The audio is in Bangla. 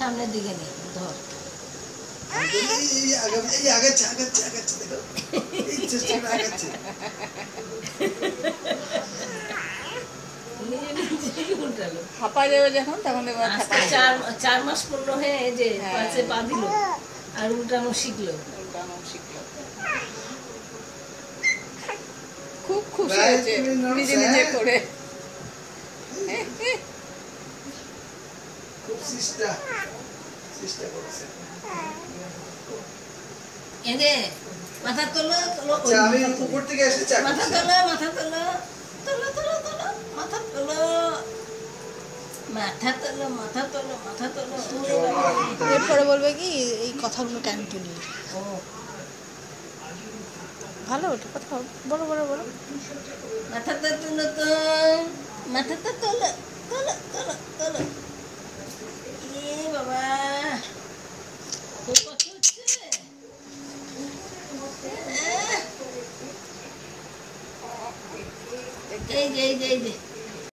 সামনের দিকে নে ধর আগাচ্ছে দেখো এই চেষ্টাটা আগাচ্ছে হাঁপা যাবে যখন তখন এবার 4 মাস পড়লো হ্যাঁ এই যে পাশে পা দিল আর উল্টানো শিখলো খুব খুশি হয়েছে নিজে নিজে করে খুব চেষ্টা করছে এনে মাথা তোলো আচ্ছা আমি উপর থেকে এসে চাক মাথা তোলো মাথা তোলো এরপরে বলবে কি এই কথাগুলো কেন তুললি ভালো ওটা কথা বলো মাথাটা তোলো তো মাথাটা তোলো বাবা খুব কষ্ট হচ্ছে এই যে